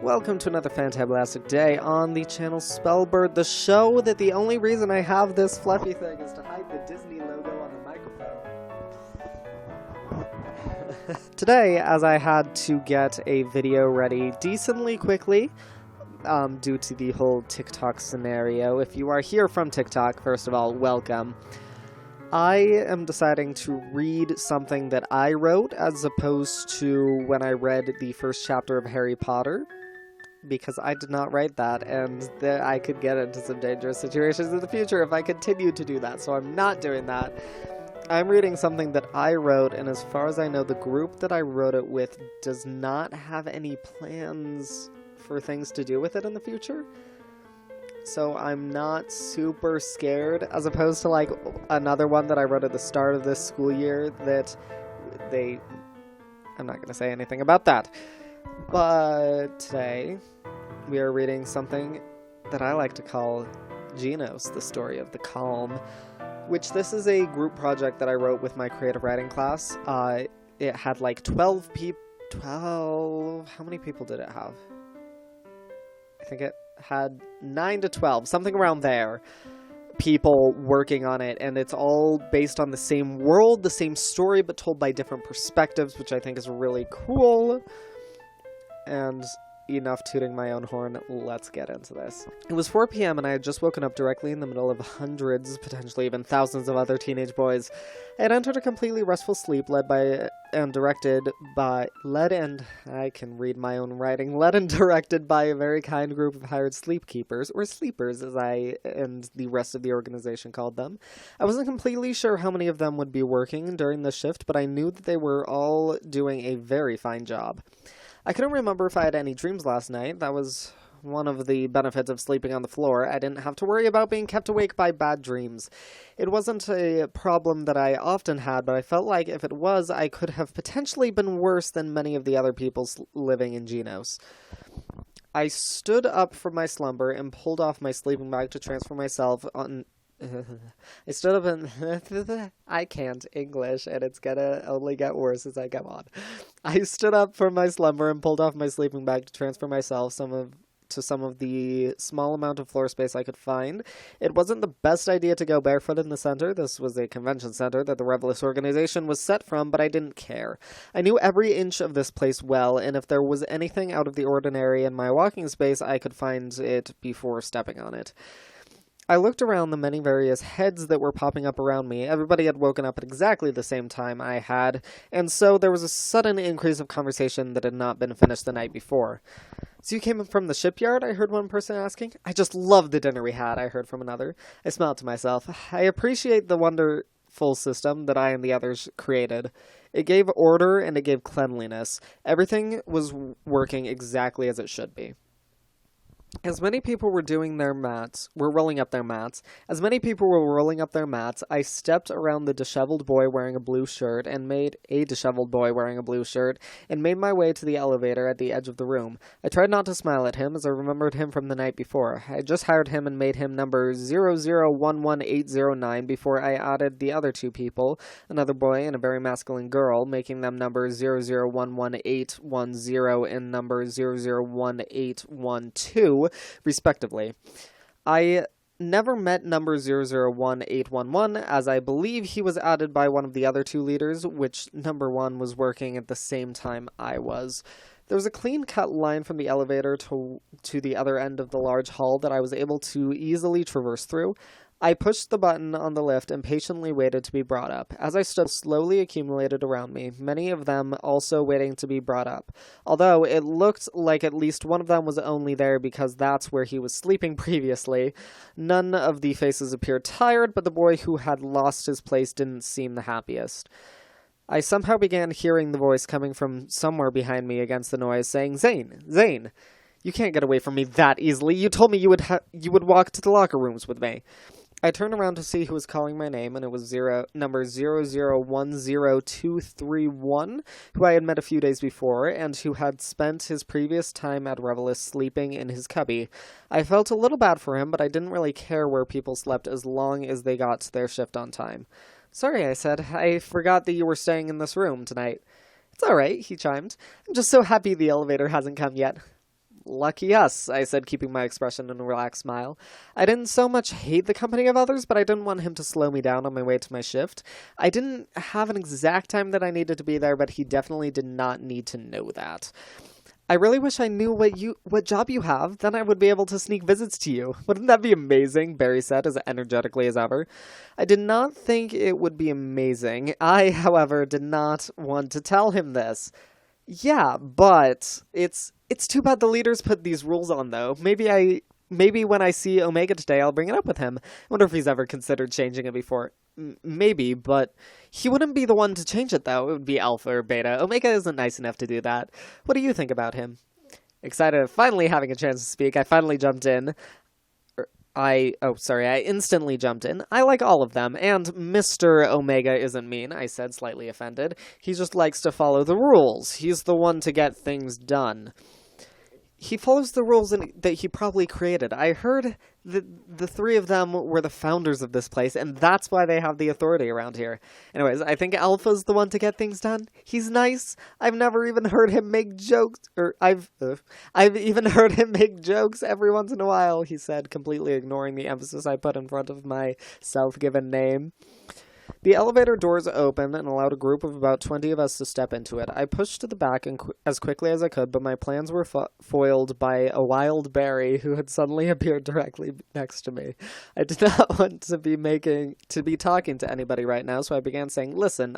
welcome to another fantablastic day on the channel Spellbird, the show that the only reason I have this fluffy thing is to hide the Disney logo on the microphone. Today, as I had to get a video ready decently quickly, due to the whole TikTok scenario. If you are here from TikTok, first of all, welcome. I am deciding to read something that I wrote as opposed to when I read the first chapter of Harry Potter, because I did not write that, and I could get into some dangerous situations in the future if I continued to do that, so I'm not doing that. I'm reading something that I wrote, and as far as I know, the group that I wrote it with does not have any plans for things to do with it in the future. So I'm not super scared, as opposed to like another one that I wrote at the start of this school year that I'm not going to say anything about that. But today we are reading something that I like to call Genos, the Story of the Calm, which this is a group project that I wrote with my creative writing class. It had like 12 people. How many people did it have? I think it had 9 to 12, something around there, people working on it, and it's all based on the same world, the same story, but told by different perspectives, which I think is really cool. And enough tooting my own horn, let's get into this. It was 4 p.m. and I had just woken up directly in the middle of hundreds, potentially even thousands of other teenage boys. I had entered a completely restful sleep led and directed by a very kind group of hired sleep keepers, or sleepers as I and the rest of the organization called them. I wasn't completely sure how many of them would be working during the shift, but I knew that they were all doing a very fine job. I couldn't remember if I had any dreams last night. That was one of the benefits of sleeping on the floor. I didn't have to worry about being kept awake by bad dreams. It wasn't a problem that I often had, but I felt like if it was, I could have potentially been worse than many of the other people living in Genos. I stood up from my slumber and pulled off my sleeping bag to transfer myself on... I stood up and I can't English, and it's gonna only get worse as I go on. I stood up from my slumber and pulled off my sleeping bag to transfer myself to some of the small amount of floor space I could find. It wasn't the best idea to go barefoot in the center. This was a convention center that the Revelist organization was set from, but I didn't care. I knew every inch of this place well, and if there was anything out of the ordinary in my walking space, I could find it before stepping on it. I looked around the many various heads that were popping up around me. Everybody had woken up at exactly the same time I had, and so there was a sudden increase of conversation that had not been finished the night before. "So you came from the shipyard?" I heard one person asking. "I just love the dinner we had," I heard from another. I smiled to myself. I appreciate the wonderful system that I and the others created. It gave order and it gave cleanliness. Everything was working exactly as it should be. As many people were rolling up their mats, I stepped around the disheveled boy wearing a blue shirt and made my way to the elevator at the edge of the room. I tried not to smile at him as I remembered him from the night before. I had just hired him and made him number 0011809 before I added the other two people, another boy and a very masculine girl, making them number 0011810 and number 0011812. Respectively. I never met number 0011811, as I believe he was added by one of the other two leaders, which number 1 was working at the same time I was. There was a clean-cut line from the elevator to the other end of the large hall that I was able to easily traverse through. I pushed the button on the lift and patiently waited to be brought up. As I stood, slowly accumulated around me, many of them also waiting to be brought up. Although it looked like at least one of them was only there because that's where he was sleeping previously. None of the faces appeared tired, but the boy who had lost his place didn't seem the happiest. I somehow began hearing the voice coming from somewhere behind me against the noise, saying, "Zane, Zane, you can't get away from me that easily. You told me you would walk to the locker rooms with me." I turned around to see who was calling my name, and it was number 0010231, who I had met a few days before, and who had spent his previous time at Revelist sleeping in his cubby. I felt a little bad for him, but I didn't really care where people slept as long as they got to their shift on time. "Sorry," I said. "I forgot that you were staying in this room tonight." "It's all right," he chimed. "I'm just so happy the elevator hasn't come yet." Lucky us, I said, keeping my expression in a relaxed smile. I didn't so much hate the company of others, but I didn't want him to slow me down on my way to my shift. I didn't have an exact time that I needed to be there, but he definitely did not need to know that. I really wish I knew what job you have, then I would be able to sneak visits to you. Wouldn't that be amazing? Barry said, as energetically as ever. I did not think it would be amazing. I, however, did not want to tell him this. Yeah, but it's too bad the leaders put these rules on, though. Maybe when I see Omega today, I'll bring it up with him. I wonder if he's ever considered changing it before. Maybe, but he wouldn't be the one to change it, though. It would be Alpha or Beta. Omega isn't nice enough to do that. What do you think about him? Excited of finally having a chance to speak, I finally jumped in. I instantly jumped in. I like all of them, and Mr. Omega isn't mean, I said, slightly offended. He just likes to follow the rules. He's the one to get things done. He follows the rules that he probably created. I heard that the three of them were the founders of this place, and that's why they have the authority around here. Anyways, I think Alpha's the one to get things done. He's nice. I've never even heard him make jokes, I've even heard him make jokes every once in a while, he said, completely ignoring the emphasis I put in front of my self-given name. The elevator doors opened and allowed a group of about 20 of us to step into it. I pushed to the back as quickly as I could, but my plans were foiled by a wild Barry who had suddenly appeared directly next to me. I did not want to be talking to anybody right now, so I began saying, "Listen,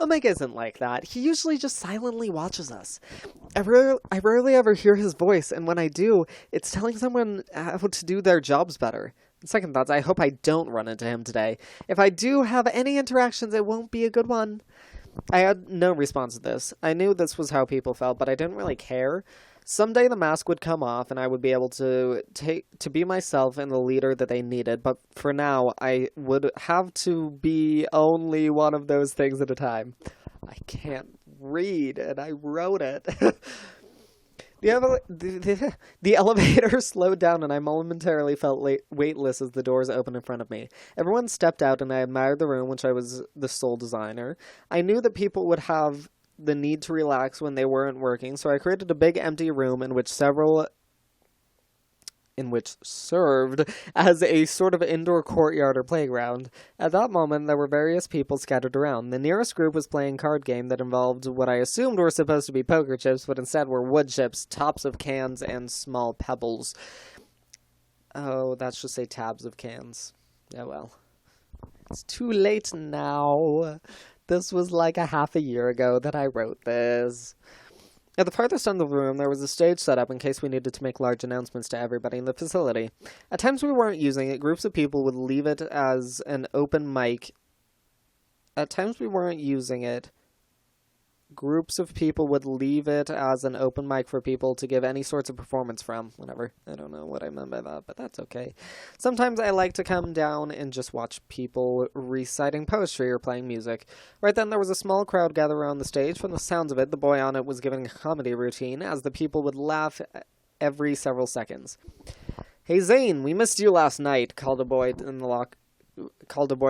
Omega isn't like that. He usually just silently watches us. I rarely ever hear his voice, and when I do, it's telling someone how to do their jobs better. Second thoughts, I hope I don't run into him today. If I do have any interactions, it won't be a good one." I had no response to this. I knew this was how people felt, but I didn't really care. Someday the mask would come off, and I would be able to be myself and the leader that they needed, but for now, I would have to be only one of those things at a time. I can't read, and I wrote it. The elevator slowed down, and I momentarily felt weightless as the doors opened in front of me. Everyone stepped out, and I admired the room, which I was the sole designer. I knew that people would have the need to relax when they weren't working, so I created a big empty room in which served as a sort of indoor courtyard or playground. At that moment, there were various people scattered around. The nearest group was playing a card game that involved what I assumed were supposed to be poker chips, but instead were wood chips, tops of cans, and small pebbles. Oh, that should say tabs of cans. Yeah, well. It's too late now. This was like a half a year ago that I wrote this. At the farthest end of the room, there was a stage set up in case we needed to make large announcements to everybody in the facility. At times we weren't using it, groups of people would leave it as an open mic. At times we weren't using it, groups of people would leave it as an open mic for people to give any sorts of performance from. Whatever. I don't know what I meant by that, but that's okay. Sometimes I like to come down and just watch people reciting poetry or playing music. Right then there was a small crowd gathered around the stage. From the sounds of it, the boy on it was giving a comedy routine, as the people would laugh every several seconds. "Hey Zane, we missed you last night," called a boy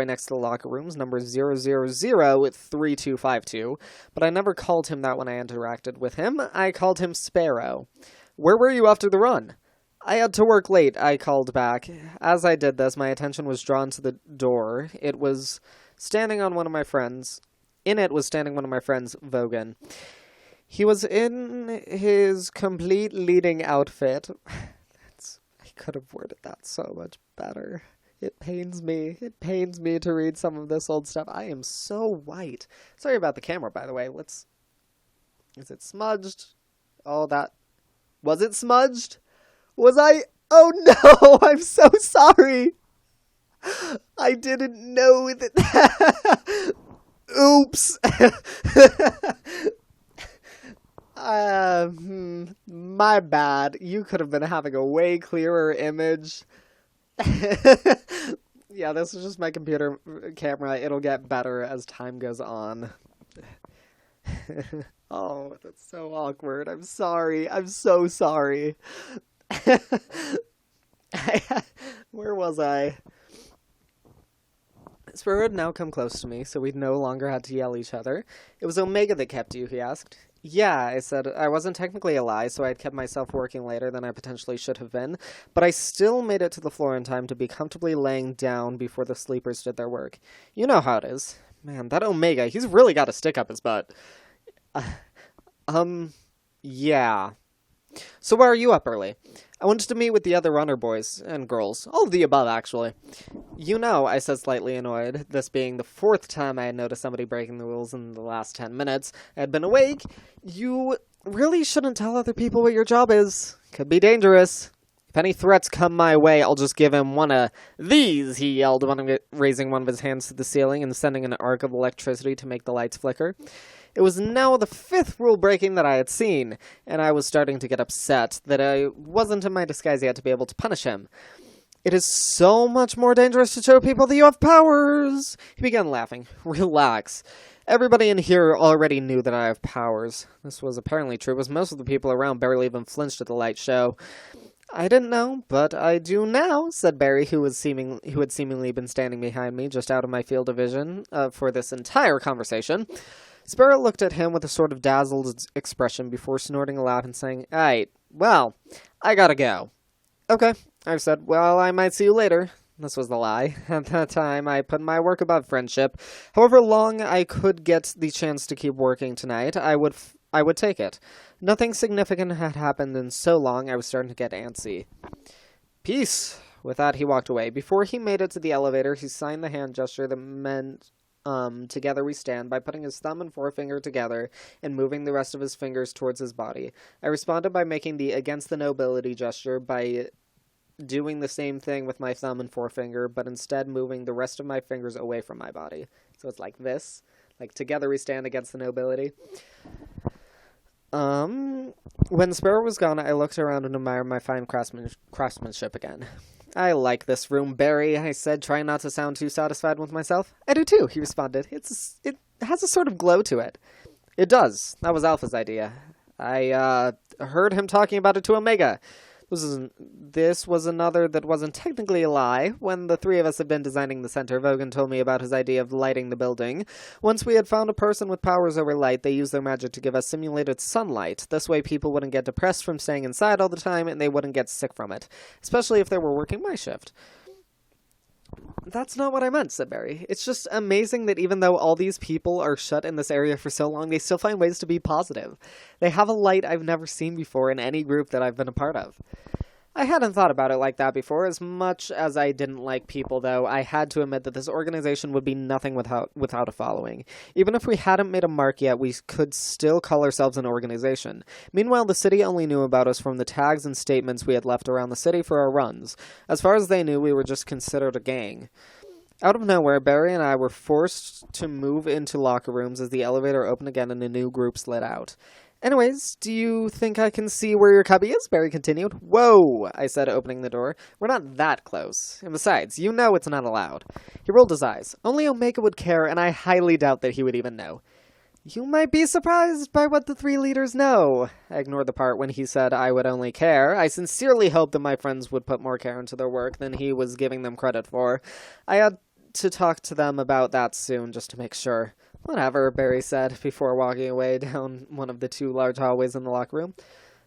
next to the locker rooms, number 0003252, but I never called him that when I interacted with him. I called him Sparrow. "Where were you after the run?" "I had to work late," I called back. As I did this, my attention was drawn to the door. In it was standing one of my friends, Vogan. He was in his complete leading outfit. I could have worded that so much better. It pains me to read some of this old stuff. I am so white. Sorry about the camera, by the way. Is it smudged? Oh, was it smudged? Was I? Oh no, I'm so sorry. I didn't know that. Oops. My bad. You could have been having a way clearer image. Yeah, this is just my computer camera. It'll get better as time goes on. Oh, that's so awkward. I'm sorry. I'm so sorry. Where was I? Sparrow had now come close to me, so we no longer had to yell at each other. "It was Omega that kept you," he asked. Yeah, I said I wasn't technically a lie, so I had kept myself working later than I potentially should have been, but I still made it to the floor in time to be comfortably laying down before the sleepers did their work. You know how it is. Man, that Omega, he's really got a stick up his butt. Uh, um, yeah. So why are you up early? I wanted to meet with the other runner boys and girls. All of the above, actually. You know, I said slightly annoyed, this being the fourth time I had noticed somebody breaking the rules in the last 10 minutes. I had been awake. You really shouldn't tell other people what your job is. Could be dangerous. If any threats come my way, I'll just give him one of these, he yelled, raising one of his hands to the ceiling and sending an arc of electricity to make the lights flicker. It was now the fifth rule breaking that I had seen, and I was starting to get upset that I wasn't in my disguise yet to be able to punish him. It is so much more dangerous to show people that you have powers! He began laughing. Relax. Everybody in here already knew that I have powers. This was apparently true, as most of the people around barely even flinched at the light show. I didn't know, but I do now, said Barry, who had seemingly been standing behind me, just out of my field of vision, for this entire conversation. Sparrow looked at him with a sort of dazzled expression before snorting aloud and saying, "Aight, well, I gotta go." "Okay," I said. "Well, I might see you later." This was the lie. At that time, I put my work above friendship. However long I could get the chance to keep working tonight, I would take it. Nothing significant had happened in so long, I was starting to get antsy. "Peace." With that, he walked away. Before he made it to the elevator, he signed the hand gesture that meant together we stand, by putting his thumb and forefinger together and moving the rest of his fingers towards his body. I responded by making the against the nobility gesture by doing the same thing with my thumb and forefinger, but instead moving the rest of my fingers away from my body. So it's like this. Like, together we stand against the nobility. When Sparrow was gone, I looked around and admired my fine craftsmanship again. "I like this room, Barry," I said, trying not to sound too satisfied with myself. "I do too," he responded. It has a sort of glow to it." "It does. That was Alpha's idea. I heard him talking about it to Omega. This was another that wasn't technically a lie. When the three of us had been designing the center, Vogan told me about his idea of lighting the building. Once we had found a person with powers over light, they used their magic to give us simulated sunlight. This way people wouldn't get depressed from staying inside all the time, and they wouldn't get sick from it, especially if they were working my shift. "That's not what I meant," said Barry. "It's just amazing that even though all these people are shut in this area for so long, they still find ways to be positive. They have a light I've never seen before in any group that I've been a part of." I hadn't thought about it like that before. As much as I didn't like people, though, I had to admit that this organization would be nothing without a following. Even if we hadn't made a mark yet, we could still call ourselves an organization. Meanwhile, the city only knew about us from the tags and statements we had left around the city for our runs. As far as they knew, we were just considered a gang. Out of nowhere, Barry and I were forced to move into locker rooms as the elevator opened again and a new group slid out. "Anyways, do you think I can see where your cubby is?" Barry continued. "Whoa," I said, opening the door. "We're not that close. And besides, you know it's not allowed." He rolled his eyes. Only Omega would care, and I highly doubt that he would even know. "You might be surprised by what the three leaders know." I ignored the part when he said I would only care. I sincerely hoped that my friends would put more care into their work than he was giving them credit for. I had to talk to them about that soon, just to make sure. "Whatever," Barry said, before walking away down one of the two large hallways in the locker room.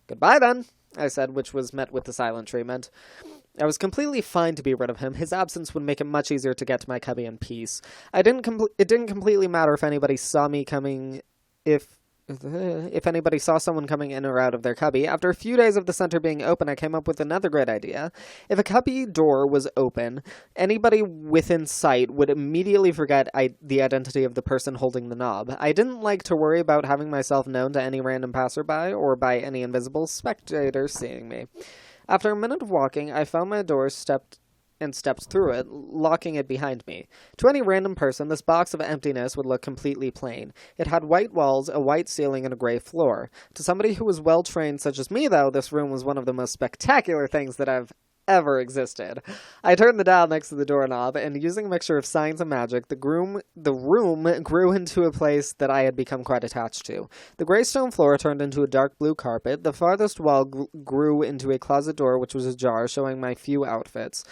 "Goodbye, then," I said, which was met with the silent treatment. I was completely fine to be rid of him. His absence would make it much easier to get to my cubby in peace. It didn't completely matter if anybody saw me coming, if anybody saw someone coming in or out of their cubby. After a few days of the center being open, I came up with another great idea. If a cubby door was open, anybody within sight would immediately forget the identity of the person holding the knob. I didn't like to worry about having myself known to any random passerby or by any invisible spectator seeing me. After a minute of walking, I found my door, stepped through it, locking it behind me. To any random person, this box of emptiness would look completely plain. It had white walls, a white ceiling, and a gray floor. To somebody who was well-trained such as me, though, this room was one of the most spectacular things that have ever existed. I turned the dial next to the doorknob, and using a mixture of science and magic, the room grew into a place that I had become quite attached to. The gray stone floor turned into a dark blue carpet. The farthest wall grew into a closet door which was ajar, showing my few outfits.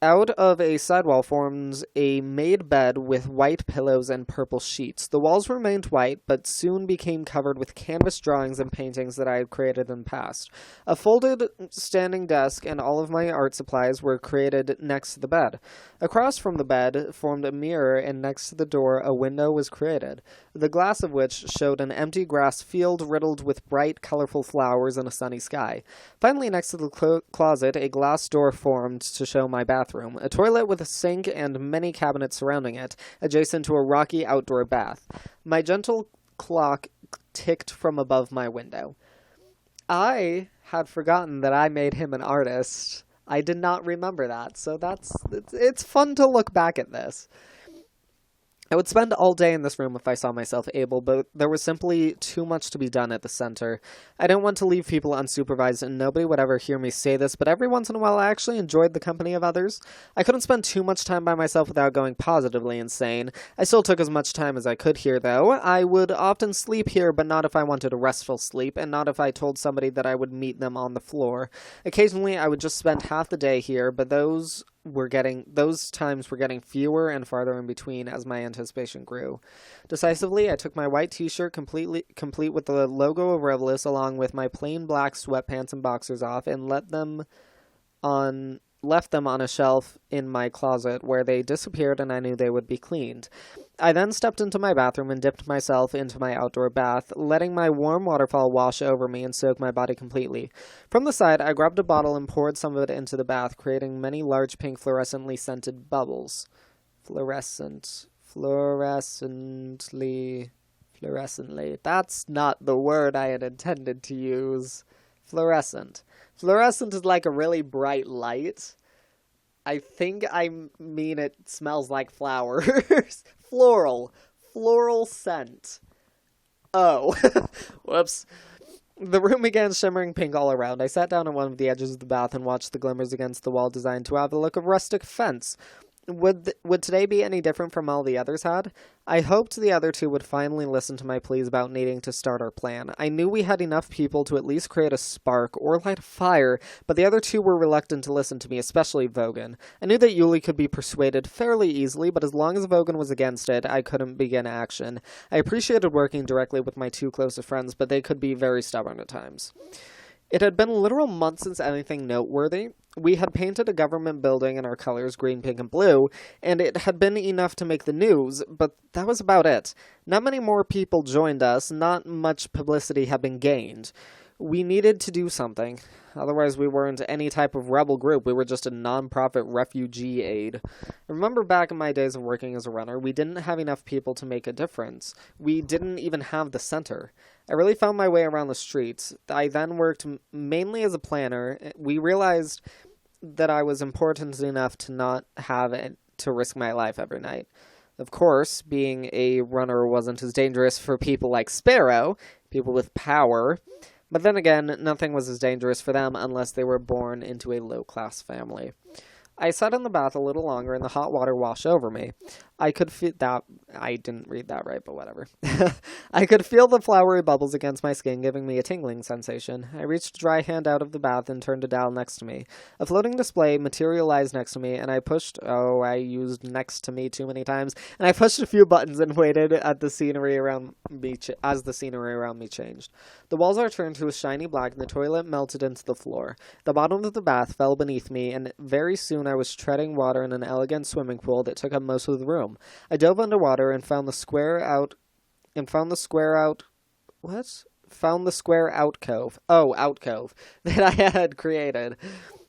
Out of a sidewall formed a made bed with white pillows and purple sheets. The walls remained white, but soon became covered with canvas drawings and paintings that I had created in the past. A folded standing desk and all of my art supplies were created next to the bed. Across from the bed formed a mirror, and next to the door a window was created, the glass of which showed an empty grass field riddled with bright, colorful flowers and a sunny sky. Finally, next to the closet, a glass door formed to show my bathroom, a toilet with a sink and many cabinets surrounding it, adjacent to a rocky outdoor bath. My gentle clock ticked from above my window. I had forgotten that I made him an artist. I did not remember that, so it's fun to look back at this. I would spend all day in this room if I saw myself able, but there was simply too much to be done at the center. I didn't want to leave people unsupervised, and nobody would ever hear me say this, but every once in a while I actually enjoyed the company of others. I couldn't spend too much time by myself without going positively insane. I still took as much time as I could here, though. I would often sleep here, but not if I wanted a restful sleep, and not if I told somebody that I would meet them on the floor. Occasionally I would just spend half the day here, but those times were getting fewer and farther in between as my anticipation grew. Decisively, I took my white t-shirt complete with the logo of Revelous along with my plain black sweatpants and boxers off and left them on a shelf in my closet where they disappeared and I knew they would be cleaned. I then stepped into my bathroom and dipped myself into my outdoor bath, letting my warm waterfall wash over me and soak my body completely. From the side, I grabbed a bottle and poured some of it into the bath, creating many large pink fluorescently scented bubbles. Fluorescently. That's not the word I had intended to use. Fluorescent. Fluorescent is like a really bright light. I think I mean it smells like flowers. Floral scent. Oh. Whoops. The room began shimmering pink all around. I sat down on one of the edges of the bath and watched the glimmers against the wall designed to have the look of rustic fence. Would today be any different from all the others had? I hoped the other two would finally listen to my pleas about needing to start our plan. I knew we had enough people to at least create a spark or light a fire, but the other two were reluctant to listen to me, especially Vogan. I knew that Yuli could be persuaded fairly easily, but as long as Vogan was against it, I couldn't begin action. I appreciated working directly with my two closest friends, but they could be very stubborn at times. It had been a literal month since anything noteworthy. We had painted a government building in our colors, green, pink, and blue, and it had been enough to make the news, but that was about it. Not many more people joined us, not much publicity had been gained. We needed to do something. Otherwise, we weren't any type of rebel group. We were just a non-profit refugee aid. I remember back in my days of working as a runner, we didn't have enough people to make a difference. We didn't even have the center. I really found my way around the streets. I then worked mainly as a planner. We realized that I was important enough to not have to risk my life every night. Of course, being a runner wasn't as dangerous for people like Sparrow, people with power. But then again, nothing was as dangerous for them unless they were born into a low-class family. I sat in the bath a little longer and the hot water washed over me. I could feel that. I didn't read that right, but whatever. I could feel the flowery bubbles against my skin, giving me a tingling sensation. I reached a dry hand out of the bath and turned a dial next to me. A floating display materialized next to me, and I used next to me too many times, and I pushed a few buttons and waited at the scenery around me as the scenery around me changed. The walls are turned to a shiny black, and the toilet melted into the floor. The bottom of the bath fell beneath me, and very soon I was treading water in an elegant swimming pool that took up most of the room. I dove underwater and found the square alcove that I had created.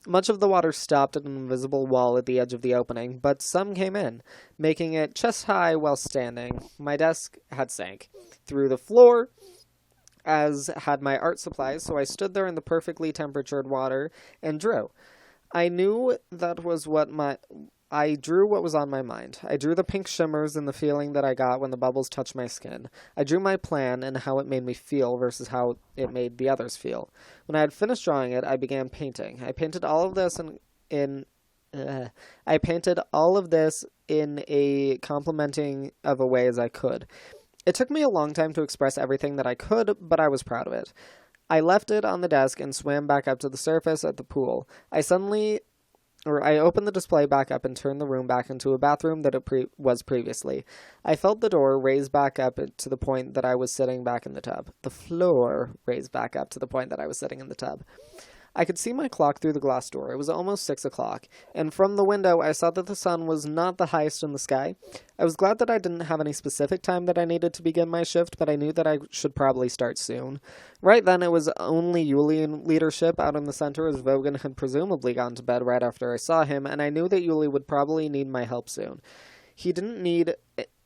Much of the water stopped at an invisible wall at the edge of the opening, but some came in, making it chest high while standing. My desk had sank through the floor, as had my art supplies, so I stood there in the perfectly temperatured water and drew. I drew what was on my mind. I drew the pink shimmers and the feeling that I got when the bubbles touched my skin. I drew my plan and how it made me feel versus how it made the others feel. When I had finished drawing it, I began painting. I painted all of this in a complimenting of a way as I could. It took me a long time to express everything that I could, but I was proud of it. I left it on the desk and swam back up to the surface at the pool. I suddenly I opened the display back up and turned the room back into a bathroom that it was previously. I felt the door raise back up to the point that I was sitting back in the tub. The floor raised back up to the point that I was sitting in the tub. I could see my clock through the glass door. It was almost 6 o'clock, and from the window I saw that the sun was not the highest in the sky. I was glad that I didn't have any specific time that I needed to begin my shift, but I knew that I should probably start soon. Right then, it was only Yuli in leadership out in the center, as Vogan had presumably gone to bed right after I saw him, and I knew that Yuli would probably need my help soon. He didn't need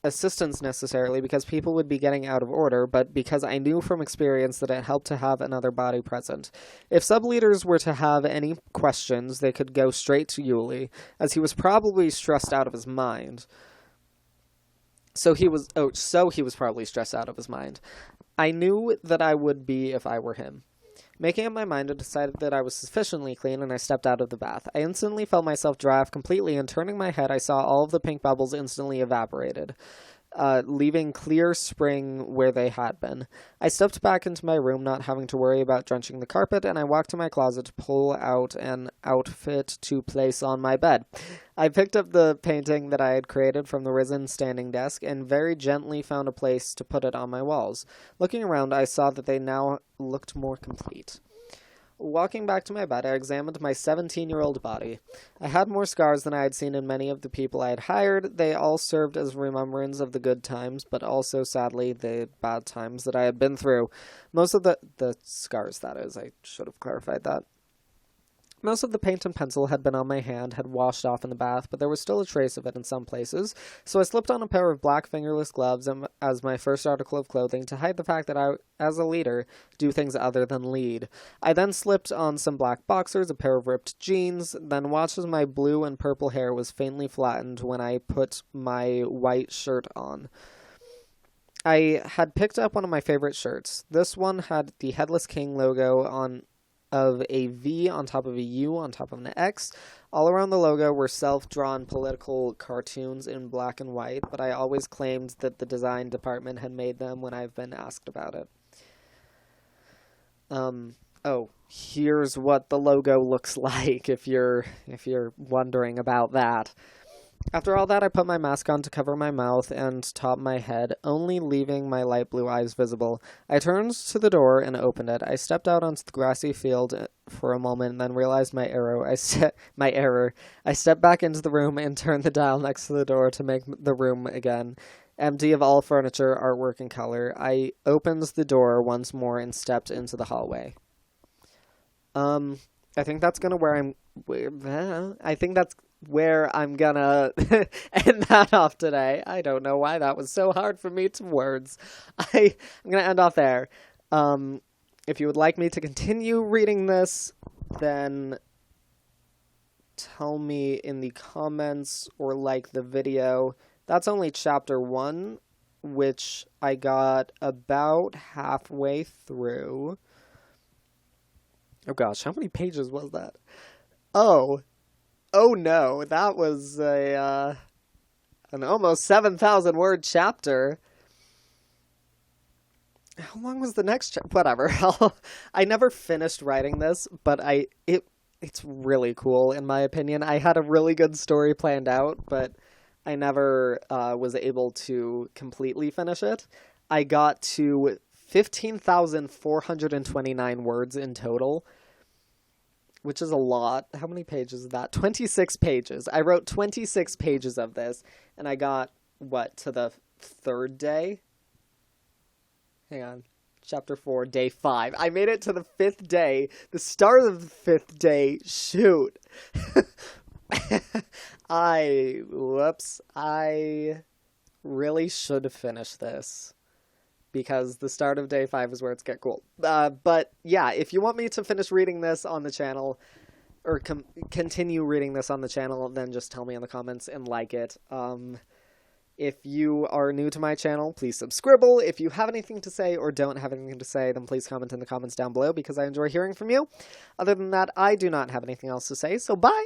assistance necessarily because people would be getting out of order, but because I knew from experience that it helped to have another body present. If sub-leaders were to have any questions, they could go straight to Yuli, as he was probably stressed out of his mind. So he was probably stressed out of his mind. I knew that I would be if I were him. Making up my mind, I decided that I was sufficiently clean, and I stepped out of the bath. I instantly felt myself dry off completely, and turning my head, I saw all of the pink bubbles instantly evaporated, leaving clear spring where they had been. I stepped back into my room, not having to worry about drenching the carpet, and I walked to my closet to pull out an outfit to place on my bed. I picked up the painting that I had created from the Risen standing desk and very gently found a place to put it on my walls. Looking around, I saw that they now looked more complete. Walking back to my bed, I examined my 17-year-old body. I had more scars than I had seen in many of the people I had hired. They all served as remembrance of the good times, but also, sadly, the bad times that I had been through. Most of the scars, that is. I should have clarified that. Most of the paint and pencil had been on my hand, had washed off in the bath, but there was still a trace of it in some places, so I slipped on a pair of black fingerless gloves as my first article of clothing to hide the fact that I, as a leader, do things other than lead. I then slipped on some black boxers, a pair of ripped jeans, then watched as my blue and purple hair was faintly flattened when I put my white shirt on. I had picked up one of my favorite shirts. This one had the Headless King logo of a V on top of a U on top of an X. All around the logo were self-drawn political cartoons in black and white, but I always claimed that the design department had made them when I've been asked about it. Here's what the logo looks like if you're wondering about that. After all that, I put my mask on to cover my mouth and top of my head, only leaving my light blue eyes visible. I turned to the door and opened it. I stepped out onto the grassy field for a moment and then realized my error. I stepped back into the room and turned the dial next to the door to make the room again empty of all furniture, artwork, and color. I opened the door once more and stepped into the hallway. I think that's where I'm gonna end that off today. I don't know why that was so hard for me to words. I'm gonna end off there. If you would like me to continue reading this, then tell me in the comments or like the video. That's only chapter 1, which I got about halfway through. Oh gosh, how many pages was that? Oh no, that was an almost 7,000 word chapter. How long was the next chapter? Whatever. I never finished writing this, but it's really cool in my opinion. I had a really good story planned out, but I never was able to completely finish it. I got to 15,429 words in total, which is a lot. How many pages is that? 26 pages. I wrote 26 pages of this, and I got, to the 3rd day? Hang on. Chapter 4, day 5. I made it to the 5th day. The start of the 5th day. Shoot. I really should finish this, because the start of day 5 is where it's get cool. But yeah, if you want me to finish reading this on the channel, or continue reading this on the channel, then just tell me in the comments and like it. If you are new to my channel, please subscribe. If you have anything to say or don't have anything to say, then please comment in the comments down below, because I enjoy hearing from you. Other than that, I do not have anything else to say, so bye!